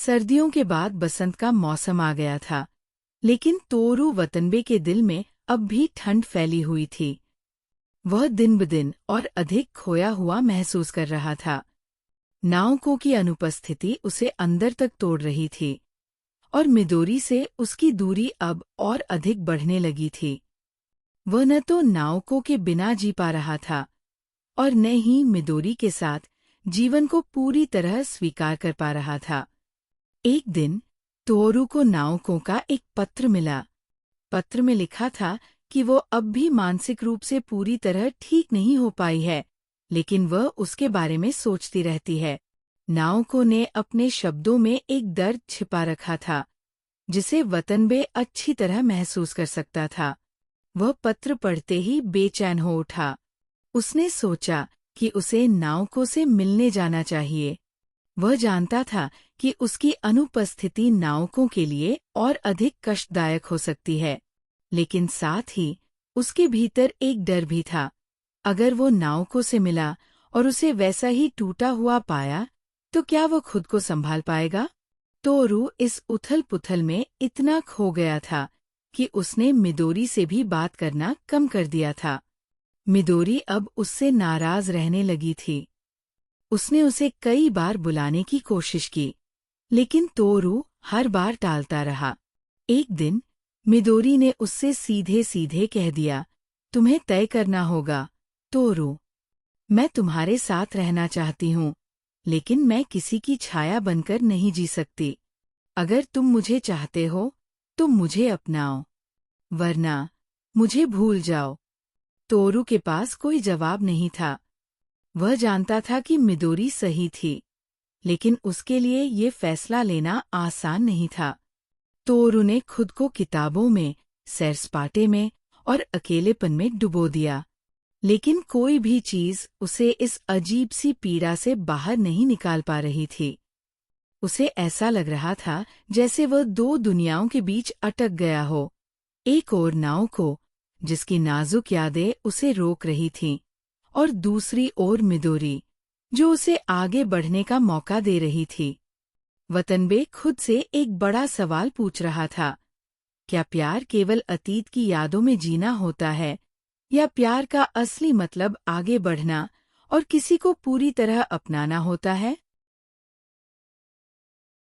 सर्दियों के बाद बसंत का मौसम आ गया था, लेकिन तोरू वतनबे के दिल में अब भी ठंड फैली हुई थी। वह दिन ब दिन और अधिक खोया हुआ महसूस कर रहा था। नाउको की अनुपस्थिति उसे अंदर तक तोड़ रही थी और मिदोरी से उसकी दूरी अब और अधिक बढ़ने लगी थी। वह न तो नाउको के बिना जी पा रहा था और न ही मिदोरी के साथ जीवन को पूरी तरह स्वीकार कर पा रहा था। एक दिन तोरू को नाउको का एक पत्र मिला। पत्र में लिखा था कि वो अब भी मानसिक रूप से पूरी तरह ठीक नहीं हो पाई है, लेकिन वह उसके बारे में सोचती रहती है। नाउको ने अपने शब्दों में एक दर्द छिपा रखा था, जिसे वतनबे अच्छी तरह महसूस कर सकता था। वह पत्र पढ़ते ही बेचैन हो उठा। उसने सोचा कि उसे नाउको से मिलने जाना चाहिए। वह जानता था कि उसकी अनुपस्थिति नाउको के लिए और अधिक कष्टदायक हो सकती है, लेकिन साथ ही उसके भीतर एक डर भी था। अगर वो नाउको से मिला और उसे वैसा ही टूटा हुआ पाया, तो क्या वो खुद को संभाल पाएगा? तोरू इस उथल-पुथल में इतना खो गया था कि उसने मिदोरी से भी बात करना कम कर दिया था। मिदोरी अब उससे नाराज रहने लगी थी। उसने उसे कई बार बुलाने की कोशिश की, लेकिन तोरू हर बार टालता रहा। एक दिन मिदोरी ने उससे सीधे-सीधे कह दिया, तुम्हें तय करना होगा, तोरू। मैं तुम्हारे साथ रहना चाहती हूँ, लेकिन मैं किसी की छाया बनकर नहीं जी सकती। अगर तुम मुझे चाहते हो, तो मुझे अपनाओ, वरना मुझे भूल जाओ। तोरू के पास कोई जवाब नहीं था। वह जानता था कि मिदोरी सही थी, लेकिन उसके लिए ये फैसला लेना आसान नहीं था। तोरू ने खुद को किताबों में, सैर-सपाटे में और अकेलेपन में डुबो दिया, लेकिन कोई भी चीज उसे इस अजीब सी पीड़ा से बाहर नहीं निकाल पा रही थी। उसे ऐसा लग रहा था जैसे वह दो दुनियाओं के बीच अटक गया हो। एक ओर नाउको, जिसकी नाजुक यादें उसे रोक रही थीं, और दूसरी ओर मिदोरी, जो उसे आगे बढ़ने का मौका दे रही थी। वतनबे खुद से एक बड़ा सवाल पूछ रहा था। क्या प्यार केवल अतीत की यादों में जीना होता है, या प्यार का असली मतलब आगे बढ़ना और किसी को पूरी तरह अपनाना होता है?